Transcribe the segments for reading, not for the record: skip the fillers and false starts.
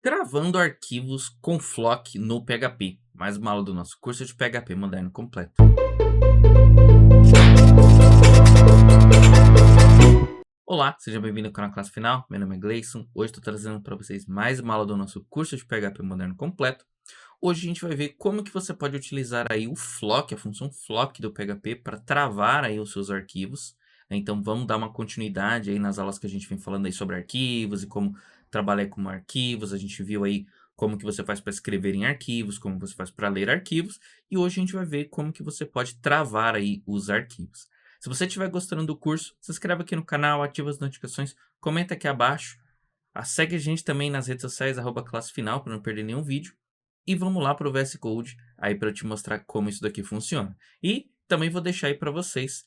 Gravando arquivos com Flock no PHP. Mais uma aula do nosso curso de PHP moderno completo. Olá, seja bem-vindo ao canal Classe Final. Meu nome é Gleison. Hoje estou trazendo para vocês mais uma aula do nosso curso de PHP moderno completo. Hoje a gente vai ver como que você pode utilizar aí o Flock, a função Flock do PHP para travar aí os seus arquivos. Então vamos dar uma continuidade aí nas aulas que a gente vem falando aí sobre arquivos e como trabalhar com arquivos. A gente viu aí como que você faz para escrever em arquivos, como você faz para ler arquivos. E hoje a gente vai ver como que você pode travar aí os arquivos. Se você estiver gostando do curso, se inscreve aqui no canal, ativa as notificações, comenta aqui abaixo. Segue a gente também nas redes sociais, @classefinal, para não perder nenhum vídeo. E vamos lá para o VS Code, aí para eu te mostrar como isso daqui funciona. E também vou deixar aí para vocês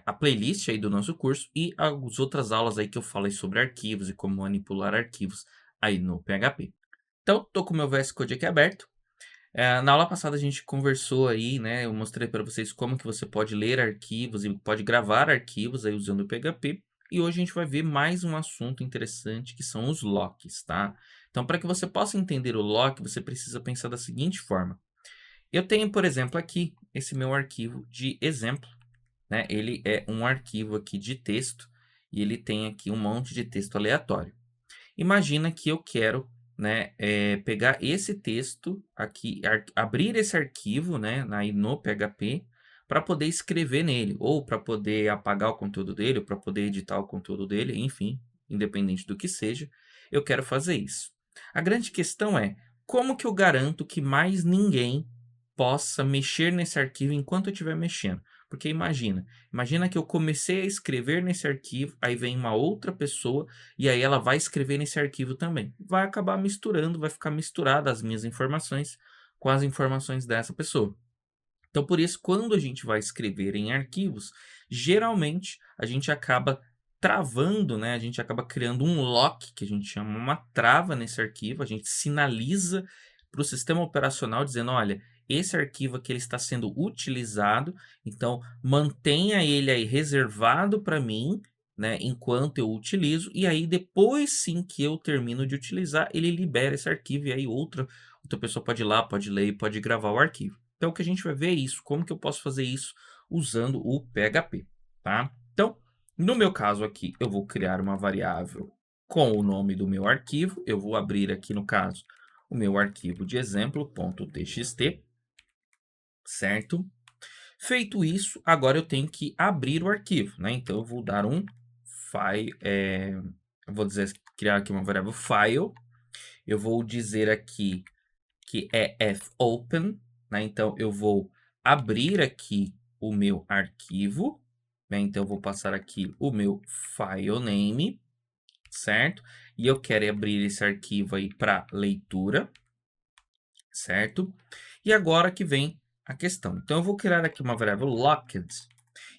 a playlist aí do nosso curso e as outras aulas aí que eu falei sobre arquivos e como manipular arquivos aí no PHP. Então, tô com o meu VS Code aqui aberto. Na aula passada a gente conversou aí, né? Eu mostrei para vocês como que você pode ler arquivos e pode gravar arquivos aí usando o PHP. E hoje a gente vai ver mais um assunto interessante que são os locks, tá? Então, para que você possa entender o lock, você precisa pensar da seguinte forma. Eu tenho, por exemplo, aqui esse meu arquivo de exemplo, né? Ele é um arquivo aqui de texto e ele tem aqui um monte de texto aleatório. Imagina que eu quero, né, pegar esse texto aqui, abrir esse arquivo, né, aí no PHP, para poder escrever nele, ou para poder apagar o conteúdo dele, ou para poder editar o conteúdo dele, enfim, independente do que seja, eu quero fazer isso. A grande questão é, como que eu garanto que mais ninguém possa mexer nesse arquivo enquanto eu estiver mexendo? Porque imagina que eu comecei a escrever nesse arquivo, aí vem uma outra pessoa e aí ela vai escrever nesse arquivo também. Vai acabar misturando, vai ficar misturada as minhas informações com as informações dessa pessoa. Então, por isso, quando a gente vai escrever em arquivos, geralmente a gente acaba travando, né? A gente acaba criando um lock, que a gente chama uma trava nesse arquivo, a gente sinaliza para o sistema operacional dizendo, olha, esse arquivo aqui ele está sendo utilizado, então mantenha ele aí reservado para mim, né, enquanto eu utilizo, e aí depois sim que eu termino de utilizar, ele libera esse arquivo, e aí outra pessoa pode ir lá, pode ler e pode gravar o arquivo. Então, o que a gente vai ver é isso, como que eu posso fazer isso usando o PHP, tá? Então, no meu caso aqui, eu vou criar uma variável com o nome do meu arquivo. Eu vou abrir aqui, no caso, o meu arquivo de exemplo.txt, certo? Feito isso, agora eu tenho que abrir o arquivo, né? Então, eu vou dar um file, eu vou criar aqui uma variável file. Eu vou dizer aqui que é fopen, né? Então, eu vou abrir aqui o meu arquivo, né? Então, eu vou passar aqui o meu file name, certo? E eu quero abrir esse arquivo aí para leitura, certo? E agora que vem a questão. Então, eu vou criar aqui uma variável locked.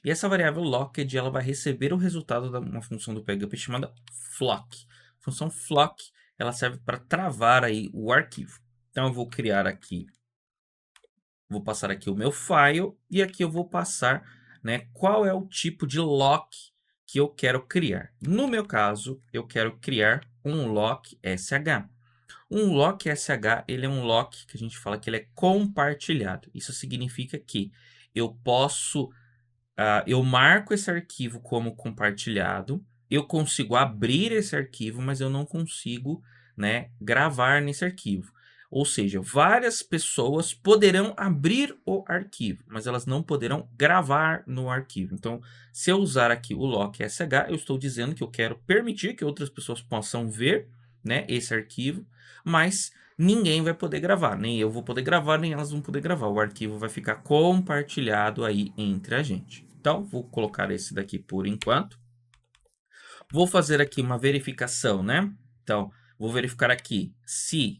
E essa variável locked, ela vai receber o resultado de uma função do PHP chamada flock. A função flock, ela serve para travar aí o arquivo. Então, eu vou criar aqui, vou passar aqui o meu file e aqui eu vou passar, né, qual é o tipo de lock que eu quero criar. No meu caso, eu quero criar um lock SH. Um lock SH, ele é um lock que a gente fala que ele é compartilhado. Isso significa que eu posso, eu marco esse arquivo como compartilhado, eu consigo abrir esse arquivo, mas eu não consigo, né, gravar nesse arquivo. Ou seja, várias pessoas poderão abrir o arquivo, mas elas não poderão gravar no arquivo. Então, se eu usar aqui o lock SH, eu estou dizendo que eu quero permitir que outras pessoas possam ver, né, esse arquivo, mas ninguém vai poder gravar, nem eu vou poder gravar, nem elas vão poder gravar. O arquivo vai ficar compartilhado aí entre a gente. Então, vou colocar esse daqui por enquanto. Vou fazer aqui uma verificação, né? Então, vou verificar aqui se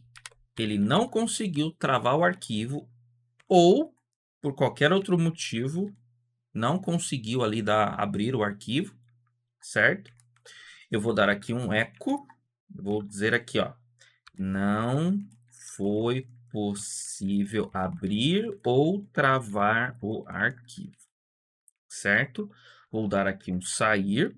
ele não conseguiu travar o arquivo ou, por qualquer outro motivo, não conseguiu ali abrir o arquivo, certo? Eu vou dar aqui um echo, vou dizer aqui, ó, não foi possível abrir ou travar o arquivo, certo? Vou dar aqui um sair.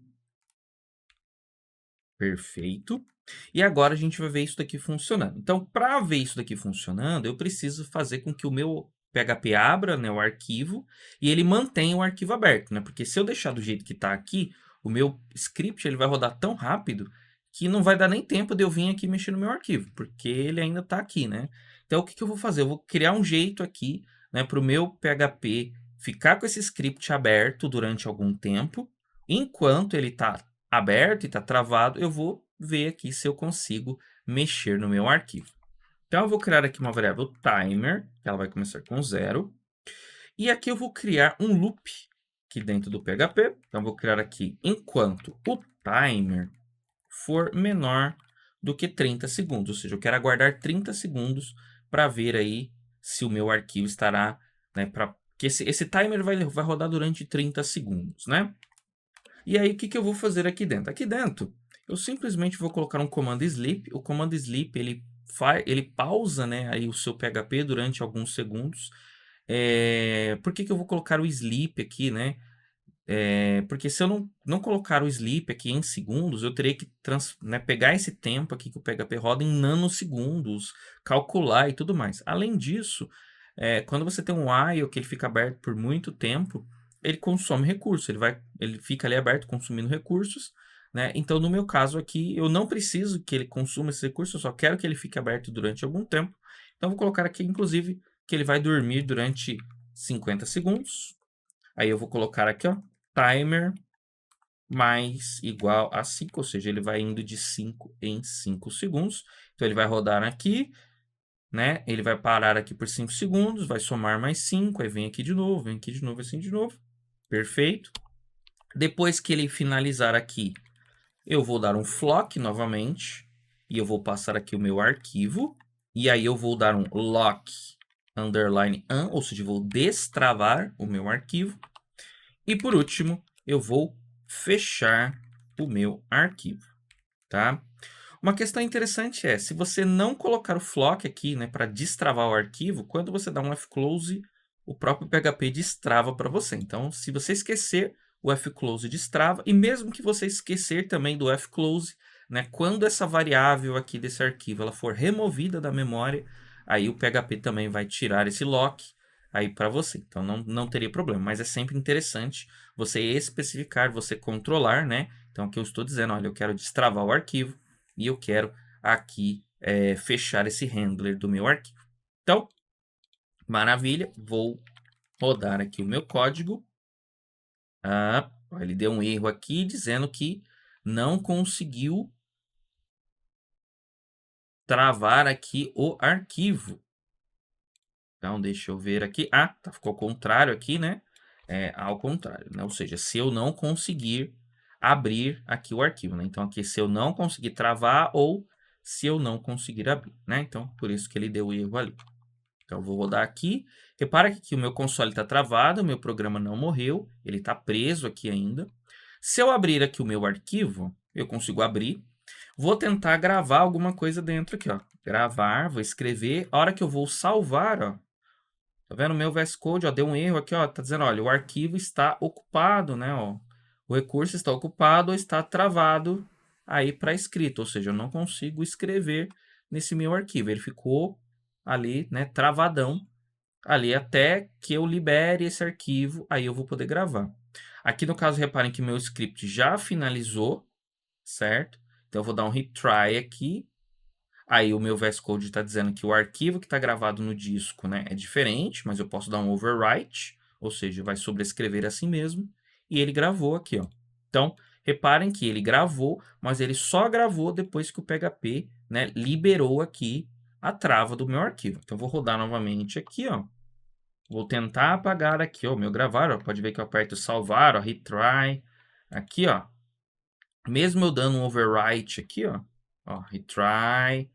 Perfeito. E agora a gente vai ver isso daqui funcionando. Então, para ver isso daqui funcionando, eu preciso fazer com que o meu PHP abra, né, o arquivo e ele mantenha o arquivo aberto, né? Porque se eu deixar do jeito que está aqui, o meu script ele vai rodar tão rápido que não vai dar nem tempo de eu vir aqui mexer no meu arquivo, porque ele ainda está aqui, né? Então, o que eu vou fazer? Eu vou criar um jeito aqui, né, para o meu PHP ficar com esse script aberto durante algum tempo. Enquanto ele está aberto e está travado, eu vou ver aqui se eu consigo mexer no meu arquivo. Então, eu vou criar aqui uma variável timer, que ela vai começar com 0. E aqui eu vou criar um loop aqui dentro do PHP. Então, eu vou criar aqui enquanto o timer for menor do que 30 segundos. Ou seja, eu quero aguardar 30 segundos para ver aí se o meu arquivo estará, né, que esse timer vai rodar durante 30 segundos, né? E aí, o que eu vou fazer aqui dentro? Aqui dentro, eu simplesmente vou colocar um comando sleep. O comando sleep, ele pausa, né, aí o seu PHP durante alguns segundos. Por que eu vou colocar o sleep aqui, né? Porque se eu não colocar o sleep aqui em segundos, eu teria que né, pegar esse tempo aqui que o PHP roda em nanosegundos, calcular e tudo mais. Além disso, quando você tem um while que ele fica aberto por muito tempo, ele consome recursos, ele fica ali aberto consumindo recursos, né? Então, no meu caso aqui, eu não preciso que ele consuma esse recurso, eu só quero que ele fique aberto durante algum tempo. Então, vou colocar aqui, inclusive, que ele vai dormir durante 50 segundos. Aí eu vou colocar aqui, ó, timer mais igual a 5, ou seja, ele vai indo de 5 em 5 segundos. Então, ele vai rodar aqui, né? Ele vai parar aqui por 5 segundos, vai somar mais 5, aí vem aqui de novo, vem aqui de novo, assim de novo. Perfeito. Depois que ele finalizar aqui, eu vou dar um flock novamente, e eu vou passar aqui o meu arquivo, e aí eu vou dar um lock underline un, ou seja, vou destravar o meu arquivo. E por último, eu vou fechar o meu arquivo, tá? Uma questão interessante é, se você não colocar o flock aqui, né, para destravar o arquivo, quando você dá um fclose, o próprio PHP destrava para você. Então, se você esquecer, o fclose destrava, e mesmo que você esquecer também do fclose, né, quando essa variável aqui desse arquivo ela for removida da memória, aí o PHP também vai tirar esse lock aí para você. Então, não teria problema, mas é sempre interessante você especificar, você controlar, né? Então, aqui eu estou dizendo, olha, eu quero destravar o arquivo, e eu quero aqui fechar esse handler do meu arquivo. Então, maravilha, vou rodar aqui o meu código. Ele deu um erro aqui dizendo que não conseguiu travar aqui o arquivo. Então, deixa eu ver aqui. Ficou ao contrário aqui, né? Ao contrário, né? Ou seja, se eu não conseguir abrir aqui o arquivo, né? Então, aqui se eu não conseguir travar ou se eu não conseguir abrir, né? Então, por isso que ele deu o erro ali. Então, eu vou rodar aqui. Repara que aqui o meu console está travado, o meu programa não morreu, ele está preso aqui ainda. Se eu abrir aqui o meu arquivo, eu consigo abrir. Vou tentar gravar alguma coisa dentro aqui, ó. Gravar, vou escrever. A hora que eu vou salvar, ó. Tá vendo? O meu VS Code, ó, deu um erro aqui, ó. Tá dizendo, olha, o arquivo está ocupado, né, ó. O recurso está ocupado ou está travado aí para escrito, ou seja, eu não consigo escrever nesse meu arquivo. Ele ficou ali, né, travadão ali até que eu libere esse arquivo, aí eu vou poder gravar. Aqui no caso, reparem que meu script já finalizou, certo? Então eu vou dar um retry aqui. Aí o meu VS Code está dizendo que o arquivo que está gravado no disco, né, é diferente, mas eu posso dar um overwrite, ou seja, vai sobrescrever assim mesmo, e ele gravou aqui, ó. Então, reparem que ele gravou, mas ele só gravou depois que o PHP, né, liberou aqui a trava do meu arquivo. Então, eu vou rodar novamente aqui, ó. Vou tentar apagar aqui, ó, o meu gravar, ó. Pode ver que eu aperto salvar, ó, retry. Aqui, ó. Mesmo eu dando um overwrite aqui, ó, retry,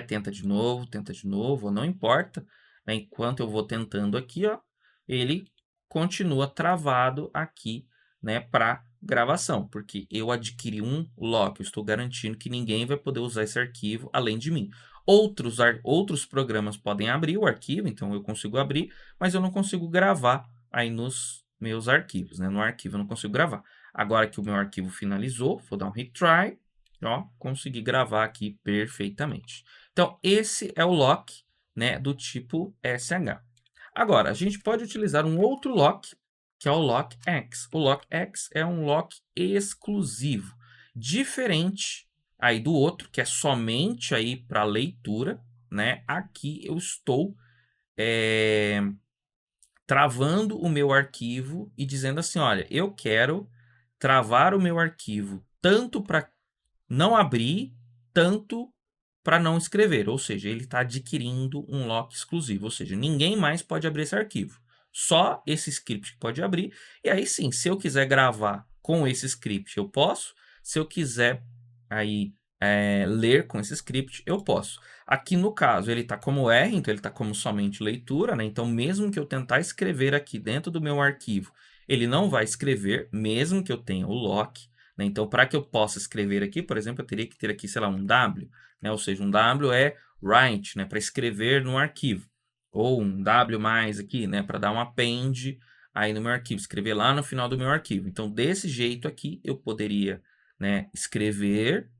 tenta de novo, não importa, né? Enquanto eu vou tentando aqui, ó, ele continua travado aqui, né, para gravação, porque eu adquiri um lock, eu estou garantindo que ninguém vai poder usar esse arquivo além de mim. Outros programas podem abrir o arquivo, então eu consigo abrir, mas eu não consigo gravar aí nos meus arquivos, né? No arquivo eu não consigo gravar. Agora que o meu arquivo finalizou, vou dar um retry. Ó, consegui gravar aqui perfeitamente. Então, esse é o lock, né, do tipo SH. Agora, a gente pode utilizar um outro lock, que é o lock X. O lock X é um lock exclusivo, diferente aí do outro, que é somente aí para leitura, né? Aqui eu estou travando o meu arquivo e dizendo assim, olha, eu quero travar o meu arquivo tanto para não abrir, tanto para não escrever, ou seja, ele está adquirindo um lock exclusivo, ou seja, ninguém mais pode abrir esse arquivo. Só esse script que pode abrir, e aí sim, se eu quiser gravar com esse script, eu posso. Se eu quiser aí ler com esse script, eu posso. Aqui no caso, ele está como R, então ele está como somente leitura, né? Então, mesmo que eu tentar escrever aqui dentro do meu arquivo, ele não vai escrever, mesmo que eu tenha o lock, né? Então, para que eu possa escrever aqui, por exemplo, eu teria que ter aqui, sei lá, um W, né? Ou seja, um W é write, né? Para escrever no arquivo. Ou um W mais aqui, né? Para dar um append aí no meu arquivo, escrever lá no final do meu arquivo. Então, desse jeito aqui, eu poderia, né, escrever.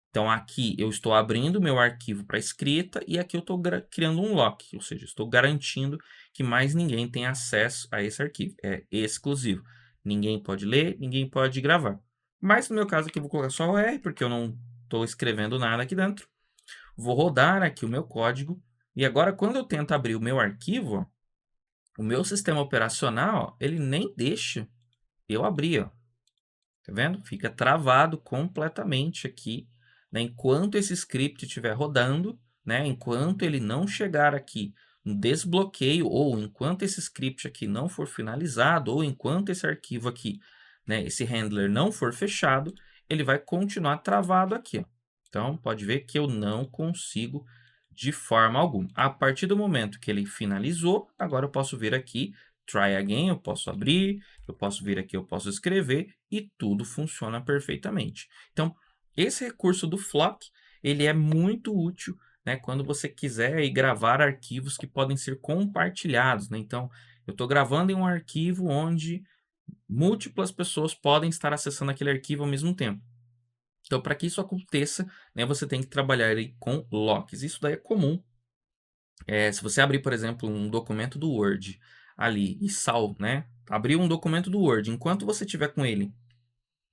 Então, aqui eu estou abrindo meu arquivo para escrita e aqui eu estou criando um lock, ou seja, estou garantindo que mais ninguém tem acesso a esse arquivo. É exclusivo. Ninguém pode ler, ninguém pode gravar. Mas no meu caso aqui eu vou colocar só o R, porque eu não estou escrevendo nada aqui dentro. Vou rodar aqui o meu código. E agora, quando eu tento abrir o meu arquivo, ó, o meu sistema operacional, ó, ele nem deixa eu abrir, ó. Tá vendo? Fica travado completamente aqui, né? Enquanto esse script estiver rodando, né? Enquanto ele não chegar aqui no desbloqueio, ou enquanto esse script aqui não for finalizado, ou enquanto esse arquivo aqui, né? Esse handler não for fechado, ele vai continuar travado aqui, ó. Então, pode ver que eu não consigo de forma alguma. A partir do momento que ele finalizou, agora eu posso vir aqui, try again, eu posso abrir, eu posso vir aqui, eu posso escrever e tudo funciona perfeitamente. Então, esse recurso do Flock, ele é muito útil, né, quando você quiser aí gravar arquivos que podem ser compartilhados, né? Então, eu estou gravando em um arquivo onde múltiplas pessoas podem estar acessando aquele arquivo ao mesmo tempo. Então, para que isso aconteça, né, você tem que trabalhar aí com locks. Isso daí é comum. Se você abrir, por exemplo, um documento do Word ali e né? Abrir um documento do Word, enquanto você tiver com ele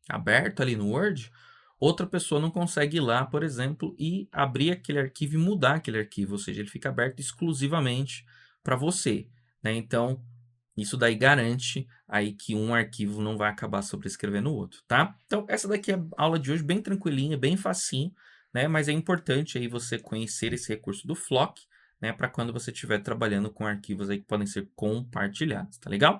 aberto ali no Word, outra pessoa não consegue ir lá, por exemplo, e abrir aquele arquivo e mudar aquele arquivo, ou seja, ele fica aberto exclusivamente para você, né? Então, isso daí garante aí que um arquivo não vai acabar sobrescrevendo o outro, tá? Então, essa daqui é a aula de hoje, bem tranquilinha, bem facinho, né? Mas é importante aí você conhecer esse recurso do Flock, né? Para quando você estiver trabalhando com arquivos aí que podem ser compartilhados, tá legal?